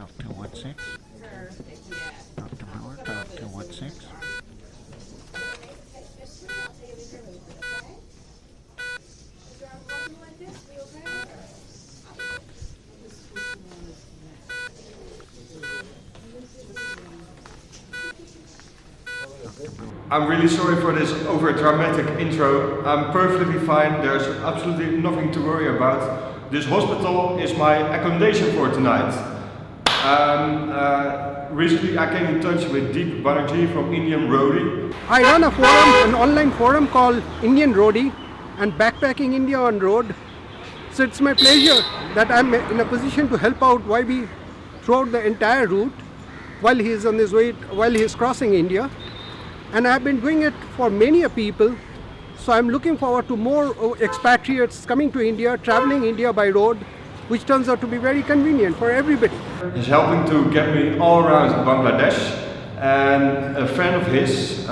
Golf 216. Up to power, Golf 216. I'm really sorry for this over-dramatic intro. I'm perfectly fine, there's absolutely nothing to worry about. This hospital is my accommodation for tonight. Recently I came in touch with Deep Banerjee from Indian Roadie. I run a forum, an online forum called Indian Roadie and Backpacking India on Road. So it's my pleasure that I'm in a position to help out YB throughout the entire route while he is on his way, while he is crossing India. And I've been doing it for many people. So I'm looking forward to more expatriates coming to India, traveling India by road, which turns out to be very convenient for everybody. He's helping to get me all around Bangladesh, and a friend of his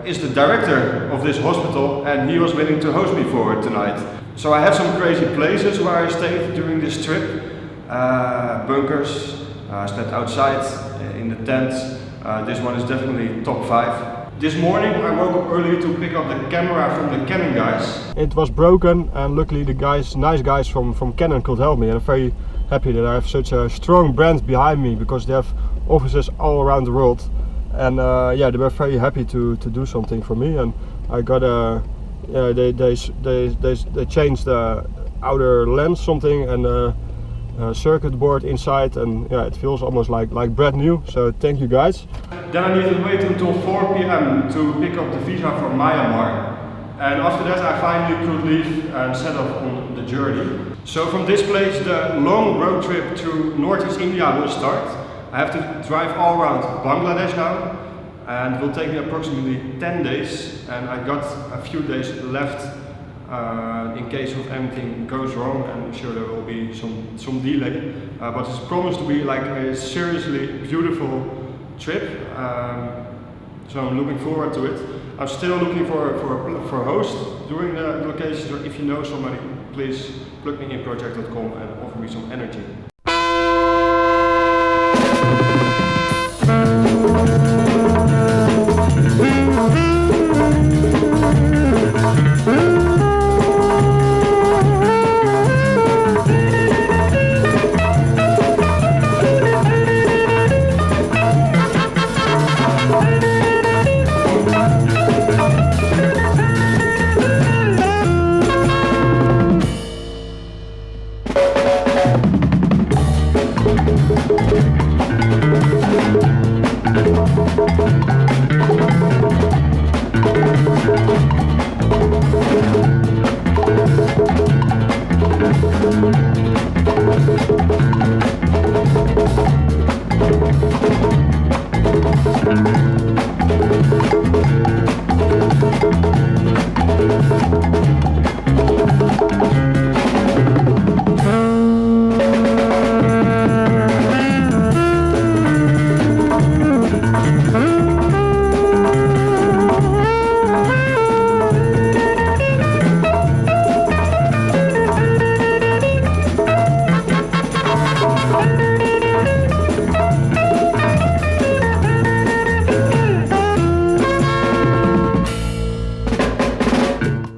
is the director of this hospital, and he was willing to host me for tonight. So I had some crazy places where I stayed during this trip. Bunkers, I slept outside in the tents. This one is definitely top 5. This morning I woke up early to pick up the camera from the Canon guys. It was broken, and luckily the guys, nice guys from Canon could help me, and I'm very happy that I have such a strong brand behind me, because they have offices all around the world. And yeah, they were very happy to do something for me, and I got a they changed the outer lens something, and circuit board inside, and yeah, it feels almost like brand new, so thank you guys. Then I need to wait until 4 p.m. to pick up the visa for Myanmar, and after that I finally could leave and set off on the journey. So from this place the long road trip to Northeast India will start. I have to drive all around Bangladesh now, and it will take me approximately 10 days, and I got a few days left in case of anything goes wrong, and I'm sure there will be some delay, but it's promised to be like a seriously beautiful trip, so I'm looking forward to it. I'm still looking for a host during the location, so if you know somebody, please plug me in project.com and offer me some energy.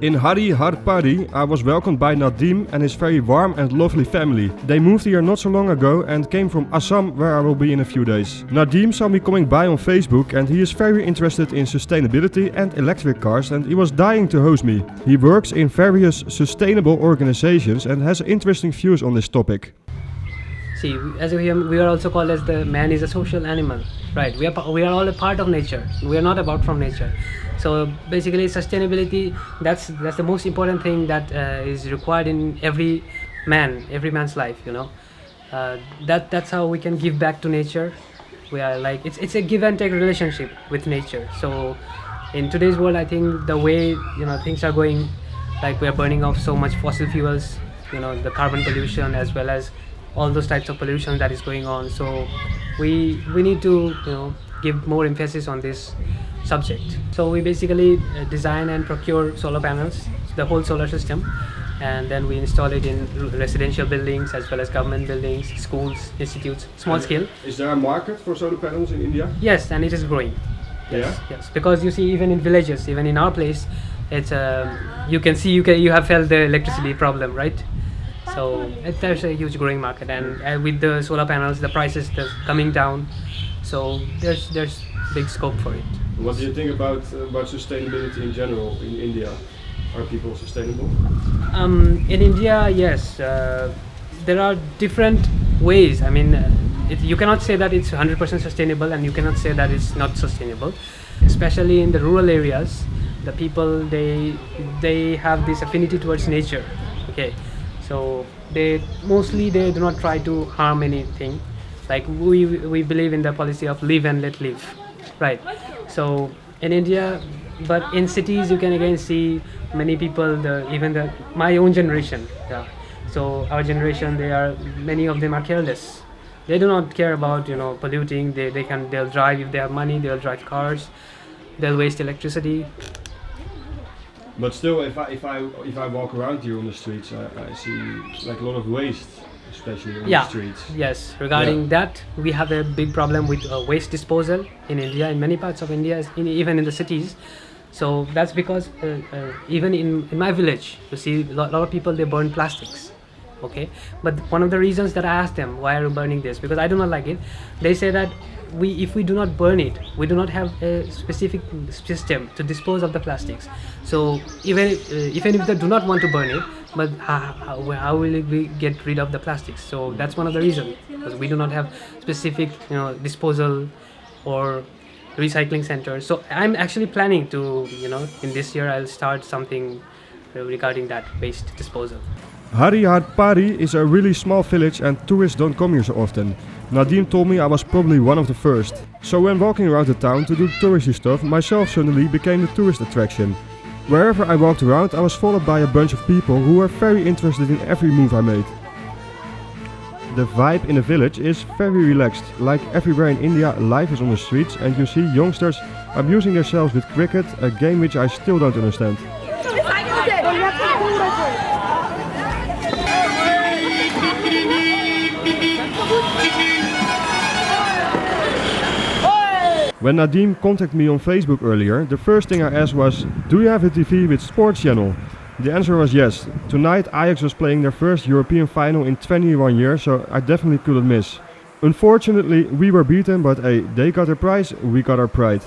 In Hari Har Pari, I was welcomed by Nadim and his very warm and lovely family. They moved here not so long ago and came from Assam, where I will be in a few days. Nadim saw me coming by on Facebook, and he is very interested in sustainability and electric cars, and he was dying to host me. He works in various sustainable organizations and has interesting views on this topic. See, as we are also called as the man is a social animal, right? We are all a part of nature. We are not about from nature. So basically, sustainability, that's the most important thing that is required in every man's life. You know, that's how we can give back to nature. We are like it's a give and take relationship with nature. So in today's world, I think the way things are going, like we are burning off so much fossil fuels, the carbon pollution as well as all those types of pollution that is going on. So we need to give more emphasis on this subject. So we basically design and procure solar panels, the whole solar system, and then we install it in residential buildings as well as government buildings, schools, institutes, small scale. Is there a market for solar panels in India? Yes, and it is growing. Yes, yes. Because you see, even in villages, even in our place, it's you can see you have felt the electricity problem, right? So there's a huge growing market, and with the solar panels, the prices are coming down. So there's big scope for it. What do you think about sustainability in general in India? Are people sustainable? In India, yes, there are different ways. I mean, you cannot say that it's 100% sustainable, and you cannot say that it's not sustainable. Especially in the rural areas, the people they have this affinity towards nature. Okay, so they do not try to harm anything. Like we believe in the policy of live and let live, right? So in India, but in cities you can again see many people, my own generation, yeah. So our generation, many of them are careless. They do not care about polluting. They'll drive if they have money. They'll drive cars. They'll waste electricity. But still, if I walk around here on the streets, I see like a lot of waste, especially on the streets. Yes. Regarding that, we have a big problem with waste disposal in India, in many parts of India, even in the cities. So that's because even in my village, you see a lot of people, they burn plastics. Okay, but one of the reasons that I asked them, why are you burning this? Because I do not like it. They say that if we do not burn it, we do not have a specific system to dispose of the plastics. So even if they do not want to burn it, but how will we get rid of the plastics? So that's one of the reasons, because we do not have specific disposal or recycling centers. So I'm actually planning to in this year I'll start something regarding that waste disposal. Harihadpari is a really small village and tourists don't come here so often. Nadim told me I was probably one of the first. So when walking around the town to do touristy stuff, myself suddenly became the tourist attraction. Wherever I walked around, I was followed by a bunch of people who were very interested in every move I made. The vibe in the village is very relaxed. Like everywhere in India, life is on the streets and you see youngsters amusing themselves with cricket, a game which I still don't understand. When Nadim contacted me on Facebook earlier, the first thing I asked was, do you have a TV with sports channel? The answer was yes. Tonight Ajax was playing their first European final in 21 years, so I definitely couldn't miss. Unfortunately, we were beaten, but hey, they got their prize, we got our pride.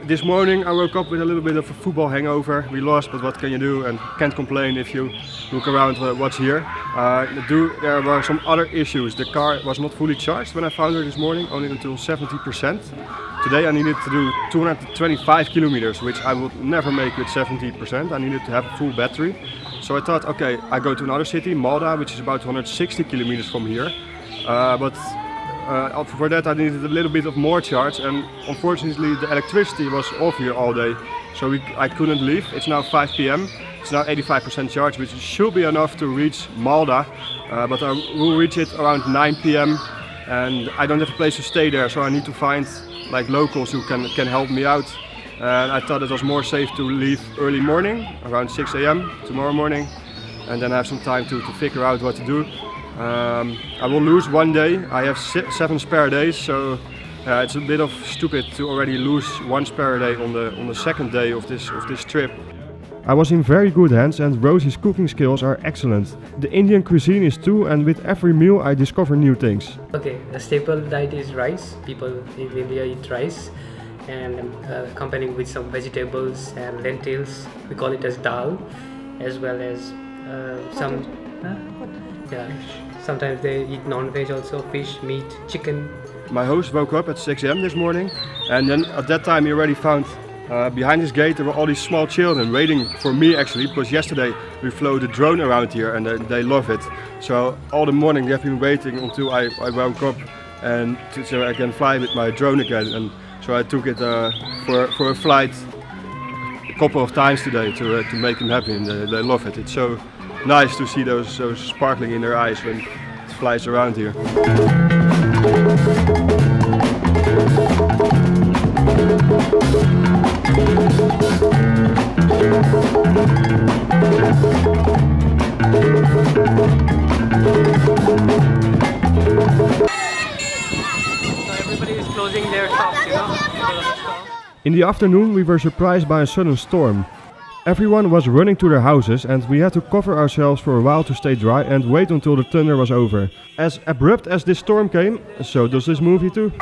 This morning I woke up with a little bit of a football hangover. We lost, but what can you do, and can't complain if you look around what's here. There were some other issues. The car was not fully charged when I found her this morning, only until 70%. Today I needed to do 225 kilometers, which I would never make with 70%. I needed to have a full battery. So I thought, okay, I go to another city, Malda, which is about 160 kilometers from here. For that I needed a little bit of more charge, and unfortunately the electricity was off here all day, so I couldn't leave. It's now 5 p.m. It's now 85% charge, which should be enough to reach Malda, but I will reach it around 9 p.m. and I don't have a place to stay there, so I need to find like locals who can help me out. And I thought it was more safe to leave early morning, around 6 a.m. tomorrow morning, and then have some time to figure out what to do. I will lose one day. I have 7 spare days, so it's a bit of stupid to already lose 1 spare day on the second day of this trip. I was in very good hands, and Rosie's cooking skills are excellent. The Indian cuisine is too, and with every meal I discover new things. Okay, the staple diet is rice. People in India eat rice, and accompanied with some vegetables and lentils. We call it as dal, as well as sometimes they eat non-veg also, fish, meat, chicken. My host woke up at 6 a.m. this morning, and then at that time he already found behind his gate there were all these small children waiting for me, actually, because yesterday we flew the drone around here and they love it. So all the morning they have been waiting until I woke up and so I can fly with my drone again. And so I took it for a flight a couple of times today to make them happy, and they love it. It's so nice to see those sparkling in their eyes when it flies around here. Everybody is closing their shops, you know. Because of the storm. In the afternoon we were surprised by a sudden storm. Everyone was running to their houses and we had to cover ourselves for a while to stay dry and wait until the thunder was over. As abrupt as this storm came, so does this movie too.